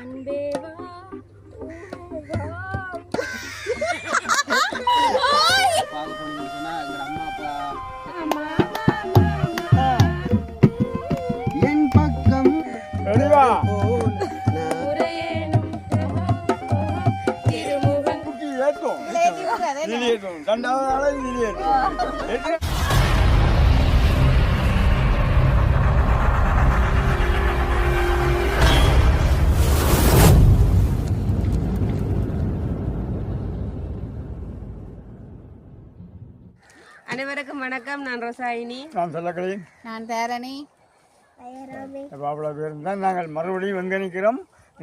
என் பக்கம் அனைவருக்கும் வணக்கம். நான் ரோசாயினி. நான் சொல்லக்கலை. நான் தாரணி. நாங்கள் மறுபடியும் எங்க நிக்கிறோம்?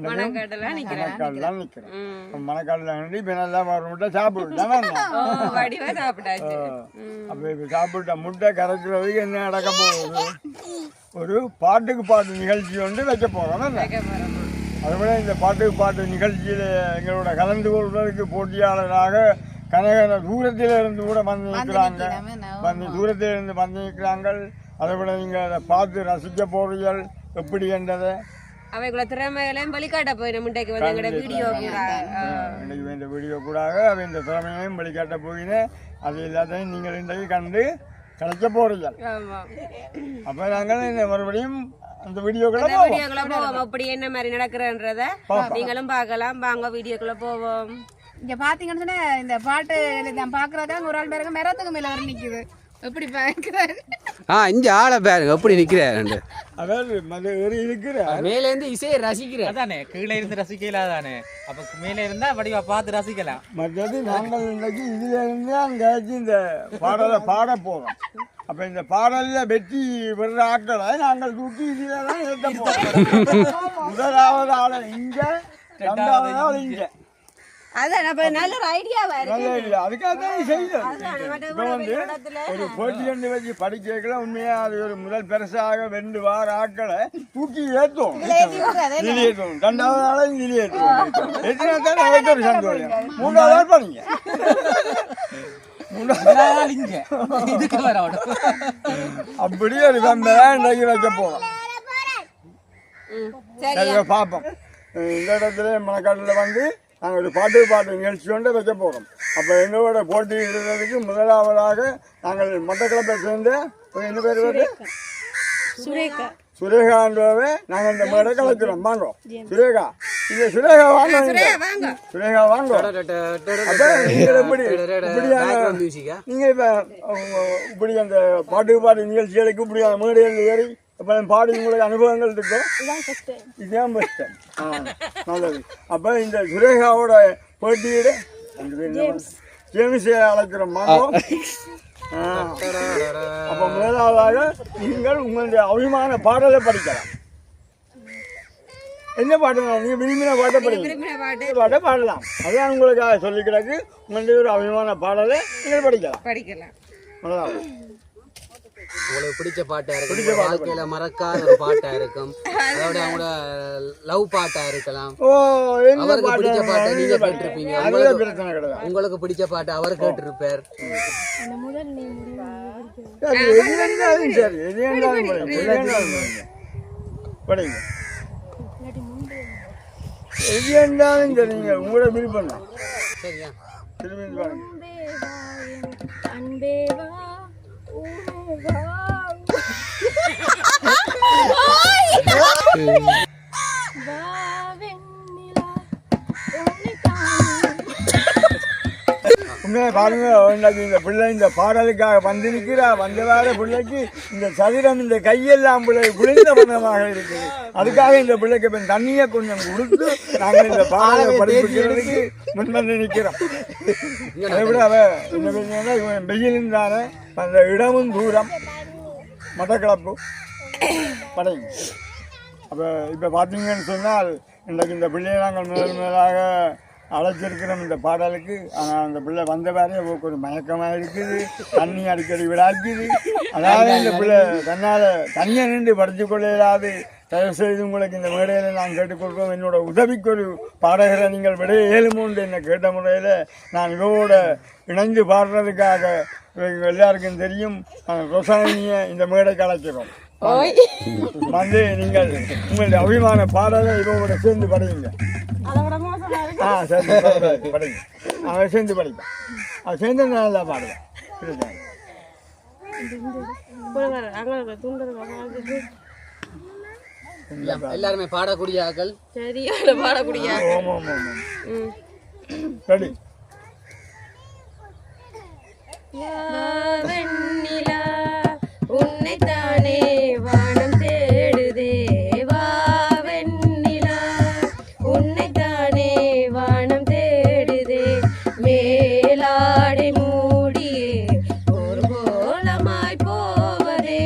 மணக்காடுல நிக்கிறோம். மணக்காடுல இப்ப நல்லா முட்டை சாப்பிட்டு சாப்பிட்டாச்சு. அப்ப இப்ப சாப்பிட்ட முட்டை கரைக்கிறதுக்கு என்ன நடக்க போகுது? ஒரு பாட்டுக்கு பாட்டு நிகழ்ச்சி ஒன்று வைக்க போறோம். அதுபோல இந்த பாட்டுக்கு பாட்டு நிகழ்ச்சியில எங்களோட கலந்து கொள்வதற்கு போட்டியாளராக கனகன தூரத்தில் இருந்து கூட வந்து நிற்கிறாங்க. தூரத்தில் இருந்து வந்து நிற்கிறாங்க. அதேபோல நீங்க அதை பார்த்து ரசிக்க போறீர்கள் எப்படி என்றதை அவைக்குள்ள திறமைகளையும் வழிகாட்ட போயிடும். முட்டைக்கு வந்து எங்களோட வீடியோ இன்னைக்கு இந்த வீடியோ கூடாக அவை இந்த திறமையையும் வழிகாட்ட போயினேன். அது எல்லாத்தையும் நீங்கள் இன்றைக்கு கண்டு கிடைக்க போறீர்கள். அப்ப நாங்கள் இந்த மறுபடியும் அந்த வீடியோக்குள்ள போவோம். அப்படி என்ன மாதிரி நடக்கிறன்றத நீங்களும் பார்க்கலாம். வாங்க வீடியோக்குள்ள போவோம். இங்க பாத்தீங்கன்னு சொன்னா இந்த பாட்டு நான் பாக்குறதுக்காக ஒரு ஆள் பேருக்கு மரத்துக்கு மேல வர நிக்குது. எப்படி பாக்குறாரு? இங்க ஆளை பாருங்க எப்படி நிக்கிறாரு. மேல இருந்து இசையை ரசிக்கிற அதானே, கீழே இருந்து ரசிக்கல தானே. அப்ப மேல இருந்தா வடிவா பார்த்து ரசிக்கலாம். மற்றது நாங்கள் இன்னைக்கு இதுல இருந்து அங்காச்சும் இந்த பாடலை பாட போறோம். அப்ப இந்த பாடல்ல வெற்றி பெற ஆட்களை நாங்கள் தூக்கி இதுலதான் ஏற்ற போறோம். முதலாவது ஆளை இங்க, இரண்டாவது ஆள் இங்க. நல்ல ஒரு ஐடியாவா இருக்கு. அதுக்காக தான் செய்யறது. ஒரு போட்டி ஒன்று வச்சு படிக்கல உண்மையா அது ஒரு முதல் பெருசாக 2 வார ஆட்களை தூக்கி ஏற்றும். ரெண்டாவது ஆளை ஏற்றும். எத்தனை ஒரு சந்தோஷம். 3வது ஆள் பண்ணீங்க. அப்படியே ஒரு இன்னைக்கு வைக்க போறோம். பார்ப்போம். இந்த இடத்துல மணக்காட்டில் வந்து நாங்கள் ஒரு பாட்டு நிகழ்ச்சி கொண்டு வைக்க போகிறோம். அப்போ எங்களோட போட்டியிடுறதுக்கு முதலாவதாக நாங்கள் மட்டக்களப்பை சேர்ந்த என்ன பேர் வருது? சுரேகான்றவே நாங்கள் இந்த மேடை கலைக்கிறோம். வாங்க சுரேகா, இந்த சுரேகா வாங்க, சுரேகா வாங்க. அப்போ நீங்கள் எப்படி நீங்கள் இப்போ இப்படி அந்த பாட்டு நிகழ்ச்சிகளுக்கு இப்படி மேடையில் ஏறி அப்போ பாடி உங்களுக்கு அனுபவங்கள் இருக்கும். இதுதான் பெஸ்ட். நல்லது. அப்போ இந்த சுரேகாவோட போட்டியிட ஜேம்ஸை அழைக்கிறோம். அப்போ முதலாவதாக நீங்கள் உங்களுடைய அபிமான பாடலை படிக்கலாம். என்ன பாட்டு? நீங்க விரும்பின பாட்டை பாட்டை பாடலாம். அதான் உங்களுக்காக சொல்லிக்கிறாக்கு உங்களுடைய ஒரு அபிமான பாடலை நீங்கள் படிக்கலாம். முதலாவது உங்களுக்கு பிடிச்ச பாட்டா இருக்கும், வாழ்க்கையில மறக்காத ஒரு பாட்டா இருக்கும், அதோட அவங்களோட லவ் பாட்டா இருக்கலாம். அவருக்கு பிடிச்ச பாட்டை நீங்க கேட்டிருப்பீங்க. உங்களுக்கு பிடிச்ச பாட்டை அவர் கேட்டிருப்பார். உங்களோட விருப்பம் சரியா? உண்மையை பாருங்க. இந்த பிள்ளை இந்த பாடலுக்காக வந்து நிற்கிறா. வந்த வேற பிள்ளைக்கு இந்த சதுரம் இந்த கையெல்லாம் பிள்ளை குளிர்ந்த மனமாக இருக்குது. அதுக்காக இந்த பிள்ளைக்கு இப்போ தண்ணியை கொஞ்சம் கொடுத்து நாங்கள் இந்த பாடலை படிப்பிக்கிறதுக்கு முன்வந்து நிற்கிறோம். அதை விட அவ என்ன பிரச்சனை, இவன் வெயிலும் தானே, அந்த இடமும் தூரம், மட்டக்களப்பு படைங்க. அப்போ இப்போ பார்த்தீங்கன்னு சொன்னால் இன்றைக்கு இந்த பிள்ளையை நாங்கள் முதலாக அழைச்சிருக்கிறோம் இந்த பாடலுக்கு. ஆனால் அந்த பிள்ளை வந்த வேறே ஒரு மயக்கமாக இருக்குது. தண்ணி அடிக்கடி விடாக்குது. அதாவது இந்த பிள்ளை தன்னால் தனியாக நின்று படித்து கொள்ளாது. தயவு செய்து உங்களுக்கு இந்த மேடையில் நான் கேட்டுக்கொள்கிறோம். என்னோட உதவிக்கு ஒரு பாடகரை நீங்கள் விட இயலுமோன்று என்னை கேட்ட முறையில் நான் இவரோட இணைந்து பாடுறதுக்காக எல்லாருக்கும் தெரியும். ரோசாயினியை இந்த மேடைக்கு அழைக்கிறோம். வந்து நீங்கள் உங்களுடைய அபிமான பாடலை இவங்களோட சேர்ந்து படிங்க. சரி படிங்க. அவன் சேர்ந்து படிப்பேன். அவன் சேர்ந்து நல்லா பாடுவேன். எல்லாருமே பாடக்கூடிய ஆக்கள். சரியான பாடக்கூடிய ரெடி. வெண்ணிலா உன்னைத்தானே வானம் தேடுதே வா வெண்ணிலா உன்னைத்தானே வானம் தேடுதே மேலாடை மூடியே ஒரு கோலமாய் போவதே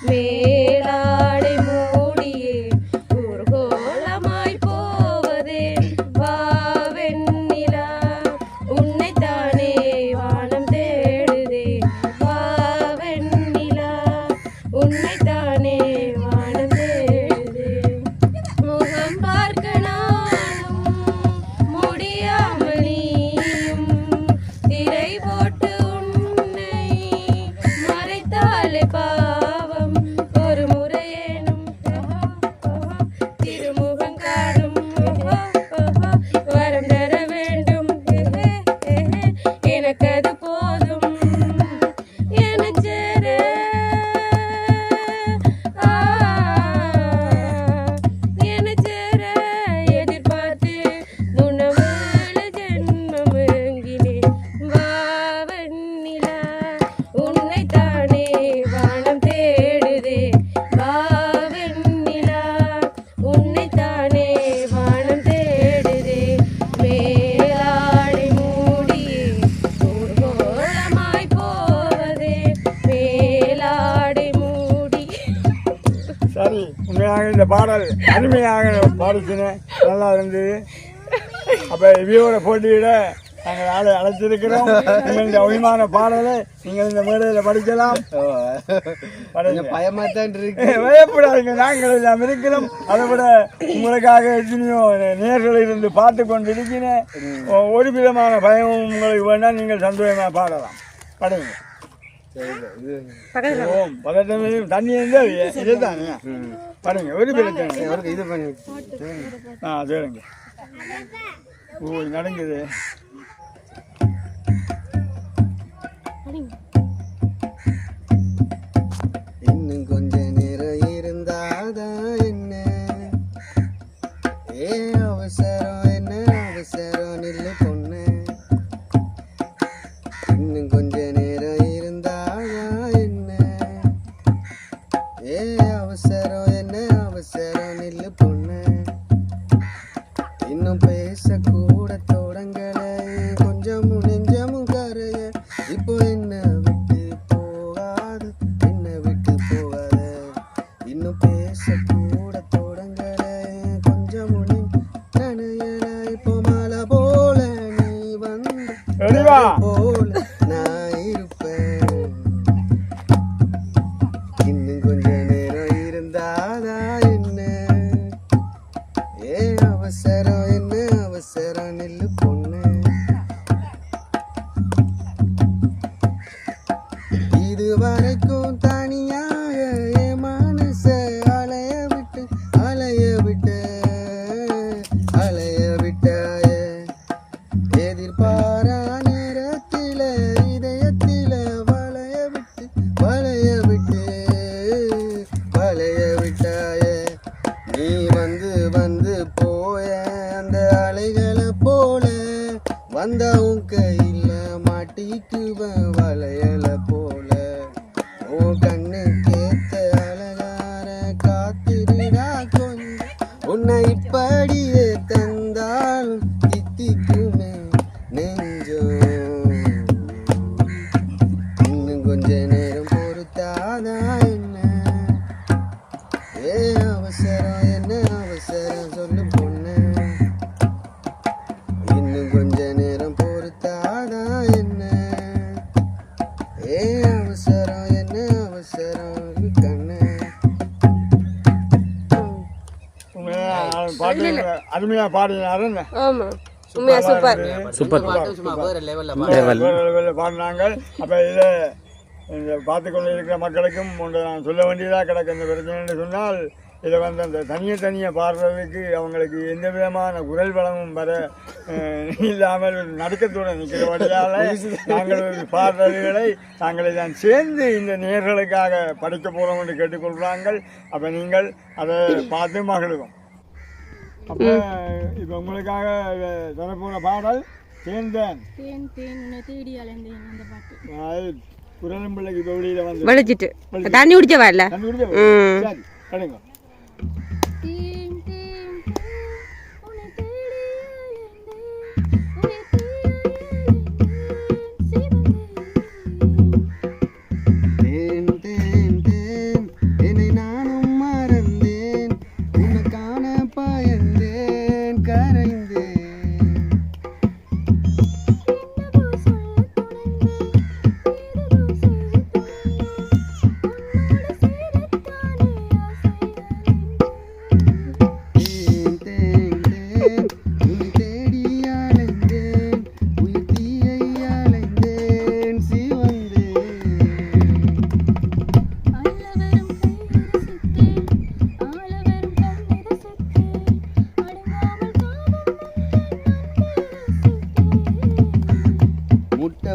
மேலாடை மூடியே ஒரு கோலமாய் போவதே வா வெண்ணிலா உன்னைத்தானே வானம் தேடுதே வா வெண்ணிலா உன்னைத்தானே வானம் தேடுதே முகம் பார்க்க நானும் முடியாமல் நீயும் திரை போட்டு உன்னை மறைத்தாலே பாவம் ஒரு முறையேனும் திருமுகம் காணும் வரம் தர வேண்டும் எனக்கு அது போதும் என சேர என சேர எதிர்பார்த்து உணவுல ஜென்மம் எங்கினேன் வா வெண்ணிலா உன்னைத்தானே வானம் தேடுதே வா வெண்ணிலா உன்னைத்தானே வானம் தேடுதே மேலாடை மூடியே ஒரு கோலமாய் போவதே மேலாடை மூடி. சரி, உண்மையாக இந்த பாடல் அருமையாக பாடிச்சினேன், நல்லா இருந்தது. அப்போ இவையோட போட்டியிட நாங்கள் ஆளை அழைச்சிருக்கிறோம். நீங்கள் இந்த அபிமான பாடலை நீங்கள் இந்த மேடையில் படிக்கலாம். பயமா தான் இருக்கு. பயப்படாதீங்க, நாங்கள் எல்லாம் இருக்கிறோம். அதை விட உங்களுக்காக எத்தனையோ நேர்கள் இருந்து பார்த்து கொண்டு இருக்கிறேன். ஒரு விதமான பயமும் உங்களுக்கு வேண்டாம், நீங்கள் சந்தோஷமாக பாடலாம். படிங்க. ஓம் பதட்டமே தண்ணி இருந்தால் இதுதானே பாருங்க. ஒரு பிரச்சனை இது பண்ணி சரிங்க. ஓ நடங்குது. இன்னும் கொஞ்ச நேரம் இருந்தாதான் என்ன அவசரம் என்ன அவசரம் நில்லு பொண்ணு. இன்னும் கொஞ்ச நேரம் இருந்தாதான் என்ன அவசரம் என்ன அவசரம் நில்லு பொண்ணு. இன்னும் பேசக்கூட தொடங்கல கொஞ்சமும் நெஞ்சமும் கரைய இப்போ என்ன விட்டு போகாது என்ன விட்டு போகாத. இன்னும் பேசக்கூட தொடங்கல கொஞ்சமும் நனையல இப்போ மழை போல நீ வந்து போல நான் இருப்பேன். இன்னும் கொஞ்ச நேரம் இருந்தாதா என்ன அவசரம் என்ன அவசரம் நில்லு பொண்ணு. இது வரைக்கும் தனியாக என் மனச அலைய விட்டு எதிர்பாரா நேரத்தில இதயத்தில வளைய விட்டாய. நீ வந்து போய அந்த அலைகளை போல வந்த உன் கையில மாட்டிக்குவன் வளையல போல. உன் கண்ணு கேத்த அழகார காத்திருடா கொஞ்சம் உன்னை இப்படியே தந்தாலும் தித்திக்குமே நெஞ்சம். இன்னும் கொஞ்ச நேரம் பொறுத்தாதா என்ன அவசரம் என்ன அவசரம் சொல்லு பொண்ணு. இன்னும் கொஞ்ச நேரம் பொறுத்தாதா என்ன அவசரம் என்ன அவசரம் கண்ணு. பாட்டு அருமையா பாடினாரு. ஆமா உண்மையா சூப்பர் சூப்பர் பாட்டு சும்மா வேற லெவல்ல பாடினாங்க. அப்ப இதை இந்த பார்த்து கொண்டு இருக்கிற மக்களுக்கும் ஒன்று நான் சொல்ல வேண்டியதாக கிடக்கு. இந்த பிரச்சனைன்னு சொன்னால் இதை வந்து அந்த தனியாக பாடுறதுக்கு அவங்களுக்கு எந்த விதமான குரல் வளமும் வர இல்லாமல் நடுக்கத்துடன் நிற்கிறபடியால் நாங்கள் பாடுறதுகளை நாங்கள் தான் சேர்ந்து இந்த நேர்களுக்காக படிக்க போகிறோம் என்று கேட்டுக்கொள்கிறாங்க. அப்போ நீங்கள் அதை பார்த்து மகிழுவோம். அப்போ இப்போ உங்களுக்காக தரப்போகிற பாடல் தேன் குரலும் பிள்ளைக்கு தொழில வந்து வலிச்சிட்டு தண்ணி குடிச்சவா இல்ல தண்ணி குடிச்ச சரி கடுங்க.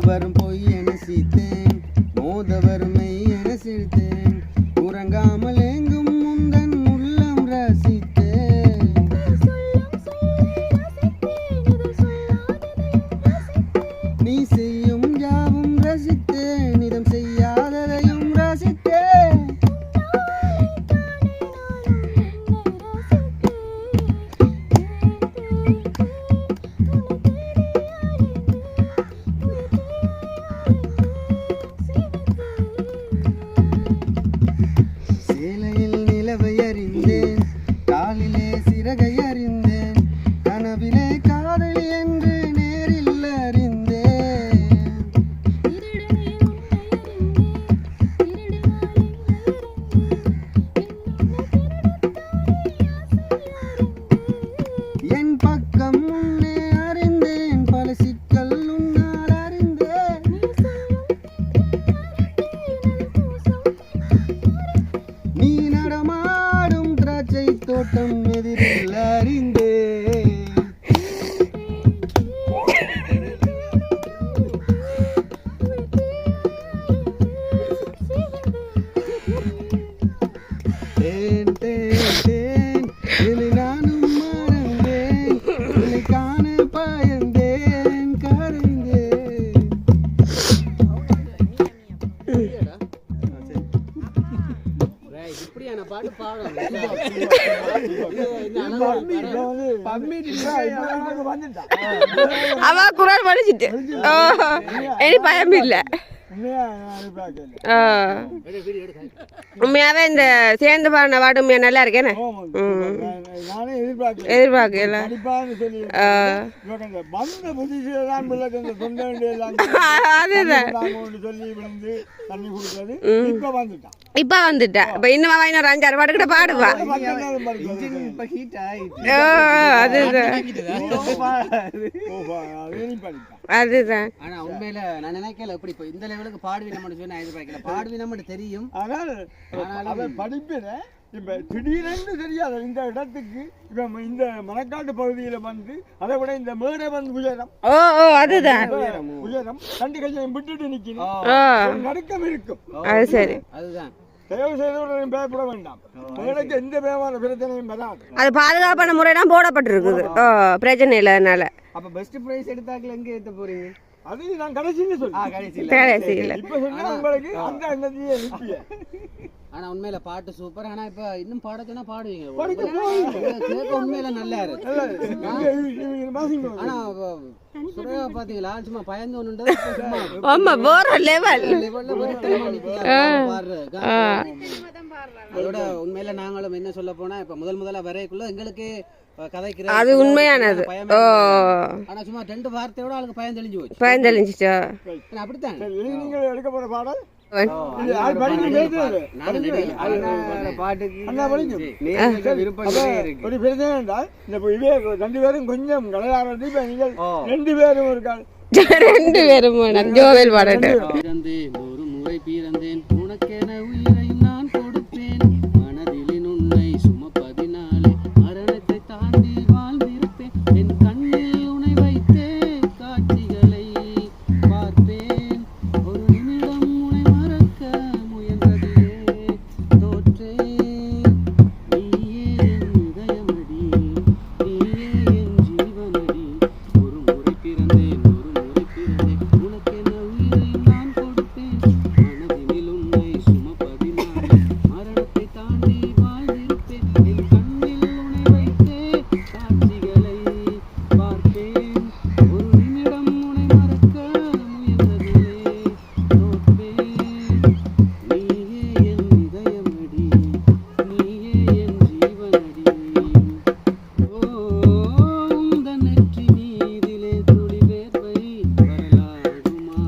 வரும் பொய் என சீத்தேன் மோத வறுமை என சிரித்தேன் உறங்காமல் எங்கும் முந்தன் உள்ளம் ரசித்தேன் நீ செய்யும் யாவும் ரசித்தேன் இதம் செய்யாததையும் ரசித்தேன் தோட்டம் எதிரில் அறிந்தே தேன் தேன் தேன் என்னை நானும் மறந்தேன் உன்னை காண பயந்தேன் கரைந்தேன். இப்படியான பாட்டு பாடம் அவ குரல் படிச்சுட்டு எனக்கு பயம் இல்லை. உண்மையாவே இந்த சேர்ந்து பாடின பாட்டு உண்மையா நல்லா இருக்கேன்னு எதிர்பார்க்கல. இப்ப வந்துட்டா இப்ப இன்னும் இன்னொரு 5-6 பாட்டு கிட்ட பாடுவா. அதுதான் ஆனா உண்மையில நான் நினைக்கல எப்படி இப்ப இந்த லெவலுக்கு பாடுவி நம்ம சொன்னா எதிர்பார்க்கல. பாடுவி நம்ம தெரியும் ஆனால் படிப்பின இப்ப திடீரென்று தெரியாது இந்த இடத்துக்கு இப்ப இந்த மணக்காட்டு பகுதியில வந்து அதை விட இந்த மேடை வந்து உயரம் அதுதான் உயரம் 2 கையையும் விட்டுட்டு நிக்கணும் நடுக்கம் இருக்கும். அது சரி அதுதான் தயவு செய்தவர்களையும் பயப்பட வேண்டாம். மேடைக்கு எந்த விதமான பிரச்சனையும் வராது. அது பாதுகாப்பான முறையெல்லாம் போடப்பட்டிருக்குது. பிரச்சனை இல்லை. அதனால அப்ப பெஸ்ட் பிரைஸ் எடுத்தாக்கல எங்க ஏத்த போறீங்க? அது நான் கடைசியில சொல்றேன். கடைசியில இப்ப சொன்னா உங்களுக்கு அந்த எண்ணத்தையே நிப்பிய. ஆனா உண்மையில பாட்டு சூப்பர். ஆனா இப்ப இன்னும் பாடச்சுனா பாடுவீங்க. கேட்க உண்மையில நல்லா இருக்கு. ஆனா சுரேகா பாத்தீங்களா சும்மா பயந்து ஒண்ணுன்றது ஆமா வேற லெவல் அதோட உண்மையில நாங்களும் என்ன சொல்ல போனா இப்ப முதல்ல வரைக்குள்ள எங்களுக்கு கதைக்கிறது அது உண்மையானது. ஆனா சும்மா 2 வார்த்தையோட ஆளுக்கு பயம் தெளிஞ்சு போச்சு. பயம் தெளிஞ்சிச்சா அப்படித்தான். நீங்க எடுக்க போற பாடல் ரெண்டு பேரும் கொஞ்சம் கலையாரதி நீங்கள் 2 பேரும் இருக்காங்க. 2 பேரும் ஜோவேல் பாடட்டு முறை பிறந்தேன் உனக்கென உயிரை நான் கொடுப்பேன் மனதிலே உன்னை சுமப்பதினாலே மரணத்தை தாண்டி வாழ்ந்திருப்பேன் என் கண்ணில் உன்னை வைத்தே காட்சிகளை பார்ப்பேன் ஒரு நிமிடம் உன்னை மறக்க முயன்றதிலே தோற்றேன் நீயே என் இதயமடி நீயே என் ஜீவனடி ஒரு முறை பிறந்தேன் உனக்கென உயிரை நான் கொடுப்பேன் மனதினில் உன்னை சுமப்பதினாலே மரணத்தை தாண்டி வாழ்ந்திருப்பேன் என் கண்ணில் உன்னை வைத்தே காட்சிகளை பார்ப்பேன் ஒரு நிமிடம் உன்னை மறக்க முயன்றதிலே தோற்பேன் நீயே என் இதயமடி நீயே என் ஜீவனடி உந்தன் நெற்றி மீதிலே துளி வேர்வை வரலாடுமா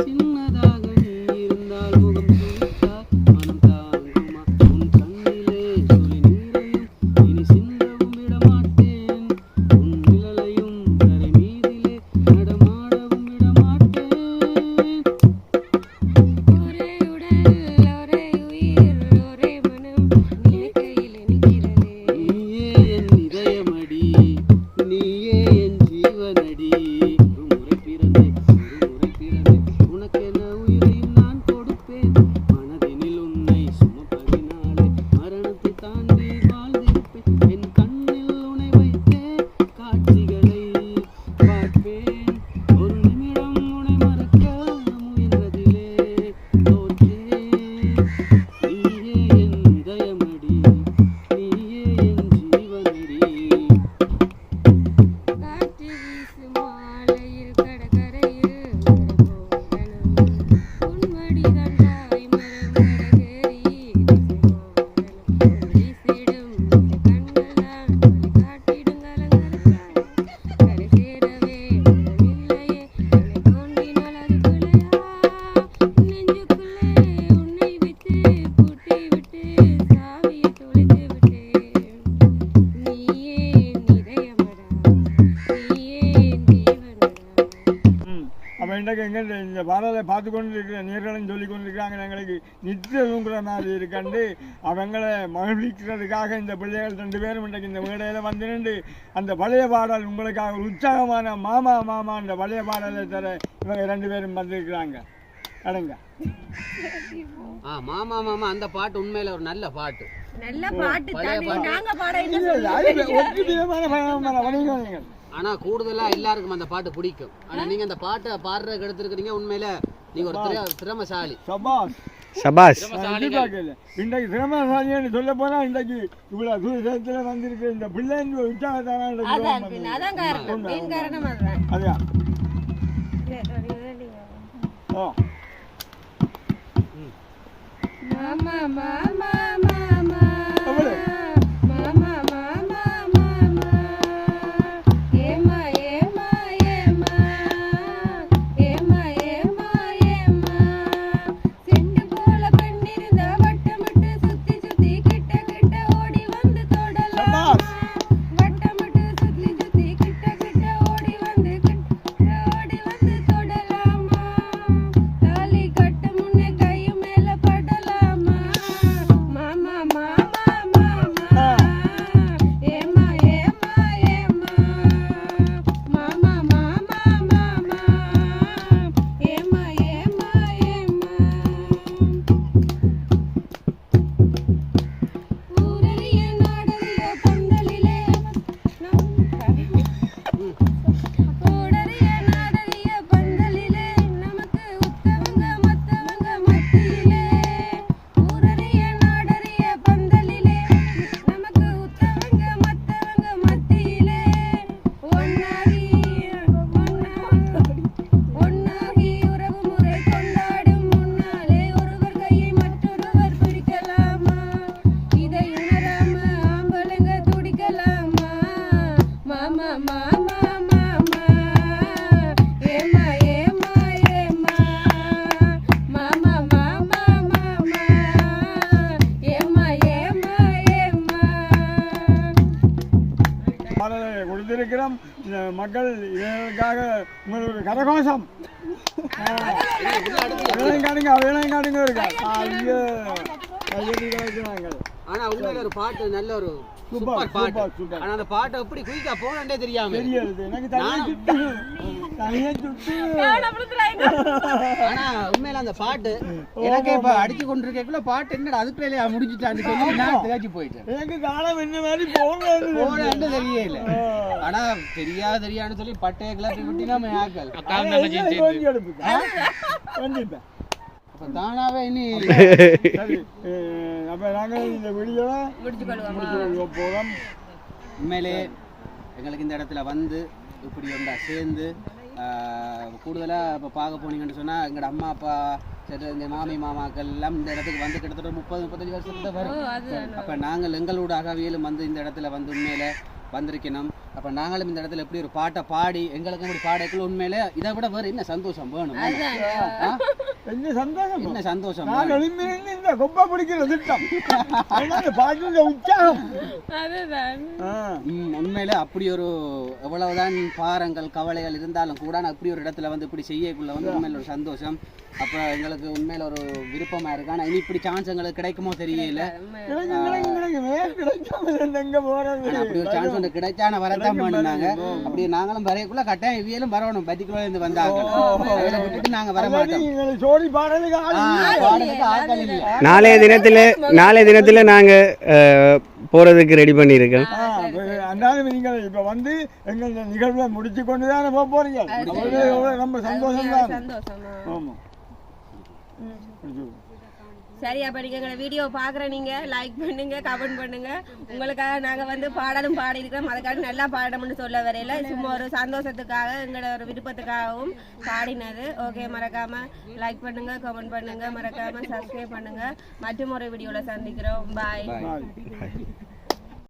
சின்னதாக நீ இருந்தால் முகம் துளித்தால் மனம் தாங்குமா உன் கண்ணிலே துளி நீரையும் இனி சிந்தவும் விடமாட்டேன் உன் நிழலையும் தரை மீதிலே நடமாடவும் விடமாட்டேன் ஒரே உடல் ஒரே உயிர் ஒரே மனம் நினைக்கையில் நிற்கிறதே நீயே என் இதயமடி நீயே என் ஜீவனடி ஒரு முறை பிறந்தேன் உனக்கென உயிரை நான் கொடுப்பேன் மனதினில் உன்னை சுமப்பதினாலே மரணத்தை தாண்டி வாழ்ந்திருப்பேன் என் கண்ணில் உன்னை வைத்தே காட்சிகளை பார்ப்பேன் ஒரு நிமிடம் உன்னை மறக்க முயன்றதிலே தோற்றேன் நீயே என் இதயமடி நீயே என் ஜீவனடி காற்று வீசும் மாலையில் கடற்கரையில் போகணும் உன்மடி தண்டாய் மரம் கடகேறி வீசிடும் கண்கள்தான் காட்டிடும் கலங்கரையாய் கரை சேரவே இல்லையே என்னை தோண்டினால் அது பிழையா நெஞ்சுக்குள்ளே உன்னை வைத்து பூட்டி விட்டு சாவியை தொலைத்து விட்டேன் நீயே என் இதயமடா நீயே என் ஜீவனடா அப்போ இன்றைக்கு எங்கே இந்த பாடலை பார்த்து கொண்டு இருக்கிற நேர்களும் சொல்லி கொண்டு இருக்கிறாங்க எங்களுக்கு நித்திய தூங்குற மாதிரி இருக்கண்டு அவங்களை மகிழ்விக்கிறதுக்காக இந்த பிள்ளைகள் 2 பேரும் இன்றைக்கு இந்த மேடையில் வந்து நின்று அந்த பழைய பாடல் உங்களுக்காக ஒரு உற்சாகமான மாமா மாமா அந்த பழைய பாடலை தர இவங்க 2 பேரும் வந்திருக்கிறாங்க அடங்க மாமா மாமா அந்த பாட்டு உண்மையில ஒரு நல்ல பாட்டு நல்ல பாட்டு தான் நாங்க பாட ஒற்று விதமான வணிகங்கள் ஆனா கூடுதலா எல்லாருக்கும் அந்த பாட்டு பிடிக்கும் ஆனா நீங்க அந்த பாட்டை பாடுறதுக்கு எடுத்துருக்கீங்க உண்மையில நீங்க ஒரு திறமசாலி சபாஸ் இன்றைக்கு திறமசாலின்னு சொல்ல போனா இன்றைக்கு இவ்வளவு தூரத்துல வந்திருக்கு இந்த பிள்ளை உற்சாகத்தான அதான் காரணம் மெயின் காரணம் அதுதான் அதையா ஓ மாமா மாமா மாமா அவ்வளவு மாமா மாமா மாமா ஏமா ஏமா ஏமா ஏமா ஏமா ஏமா செண்டு போல பெண்ணிருந்தா வட்டமிட்டு சுத்தி சுத்தி கிட்ட கிட்ட ஓடி வந்து தொடலாம் வட்டமிட்டு சுத்தி சுத்தி கிட்ட கிட்ட ஓடி வந்து தொடலாமா தாலி கட்டு முன்னே கையும் மேல படலாமா மாமா மாமா மாமா ஏமா ஏமா ஏமா மாமா மாமா மாமா ஏமா ஏமா ஏமா ஊரறிய நாடறிய பந்தலிலே ஓடறிய நாடறிய பந்தலிலே நமக்கு உத்தவங்க மத்தவங்க மத்தியிலே ஊரறிய நாடறிய பந்தலிலே நமக்கு உத்தவங்க மத்தவங்க மத்தியிலே ஒன்னாகி உறவு முறை கொண்டாடும் முன்னாலே ஒருவர் கையை மற்றொருவர் பிடிக்கலாமா இதை உணராம ஆம்பளைங்க துடிக்கலாமா மாமா மாமா மாமா ஏமா ஏமா ஏமா மாமா மாமா மாமா ஏமா ஏமா ஏமா பாடலை கொடுத்திருக்க இருக்கிறோம். இந்த மக்கள் இதற்காக உங்களோட கரகோஷம் காடுங்க இருக்கா ஐயோ கையெழுதி கிடைக்கிறாங்க. ஆனா உண்மையில ஒரு பாட்டு நல்ல ஒரு சூப்பர் பாட்டு. ஆனா அந்த பாட்டை எப்படி குயிக்கா போனே தெரியாம தெரியாது எனக்கு தனியே சுட்டு. ஆனா உண்மையில அந்த பாட்டு எனக்கு இப்ப அடிச்சு கொண்டிருக்கக்குள்ள பாட்டு என்னடா அதுக்குள்ளே முடிஞ்சிட்டான்னு சொல்லி நான் திகாச்சி போயிட்டேன். எனக்கு காலம் என்ன மாதிரி போனேன்னு தெரியல. ஆனா தெரியாதுன்னு சொல்லி பட்டைய கிளப்பி விட்டு நம்ம ஆக்கள் கண்டிப்பா அப்ப தானாவே இனி சரி. அப்ப நாங்கள் இந்த வீடியோவை முடிச்சு போகிறோம். உண்மையிலே எங்களுக்கு இந்த இடத்துல வந்து இப்படி ஒன்றா சேர்ந்து கூடுதலாக இப்போ பார்க்க போனீங்கன்னு சொன்னால் எங்களோட அம்மா அப்பா சரி இந்த மாமி மாமாக்கள் எல்லாம் இந்த இடத்துக்கு வந்து கிட்டத்தட்ட 30-35 வருஷத்துல வரும். அப்போ நாங்கள் எங்களோட அகவியலும் வந்து இந்த இடத்துல வந்து உண்மையில வந்திருக்கணும். அப்போ நாங்களும் இந்த இடத்துல எப்படி ஒரு பாட்டை பாடி எங்களுக்கு இப்படி பாடக்குள்ள உண்மையில இதை விட வேறு என்ன சந்தோஷம் வேணும்? என்ன சந்தோஷம் என்ன சந்தோஷம் நான் எழுந்திருந்து இந்த கொப்பை பிடிக்கிற திட்டம் பாட்டு உற்சாகம். உண்மையில அப்படி ஒரு எவ்வளவுதான் பாரங்கள் கவலைகள் இருந்தாலும் கூட அப்படி ஒரு இடத்துல வந்து இப்படி செய்யக்குள்ள வந்து உண்மையில ஒரு சந்தோஷம். அப்ப எங்களுக்கு உண்மையில ஒரு விருப்பமா இருக்கு. ஆனா இனி இப்படி சான்ஸ் எங்களுக்கு கிடைக்குமோ தெரியல. அப்படி ஒரு சான்ஸ் ஒன்று கிடைச்சான வரத்தான் பண்ணினாங்க. அப்படி நாங்களும் வரையக்குள்ள கட்டாயம் இவியலும் வரணும். பத்திக்குள்ள இருந்து வந்தாங்க விட்டுட்டு நாங்க வர மாட்டோம். நாளைய தினத்துல நாங்க போறதுக்கு ரெடி பண்ணிருக்கோம். நீங்கள் இப்ப வந்து எங்க நிகழ்வை முடிச்சு கொண்டுதானே போக போறீங்க. ரொம்ப சந்தோஷம் தான். ஆமா சரி. அப்ப நீங்க எங்களை வீடியோ பாக்குற நீங்க லைக் பண்ணுங்க, கமெண்ட் பண்ணுங்க. உங்களுக்காக நாங்க வந்து பாடலும் பாடி இருக்கிறோம். அதுக்காக நல்லா பாடணும்னு சொல்ல வரையில சும்மா ஒரு சந்தோஷத்துக்காக எங்களோட ஒரு விருப்பத்துக்காகவும் பாடினது. ஓகே, மறக்காம லைக் பண்ணுங்க, கமெண்ட் பண்ணுங்க, மறக்காம சப்ஸ்கிரைப் பண்ணுங்க. மற்றும் ஒரு வீடியோல சந்திக்கிறோம். பாய்.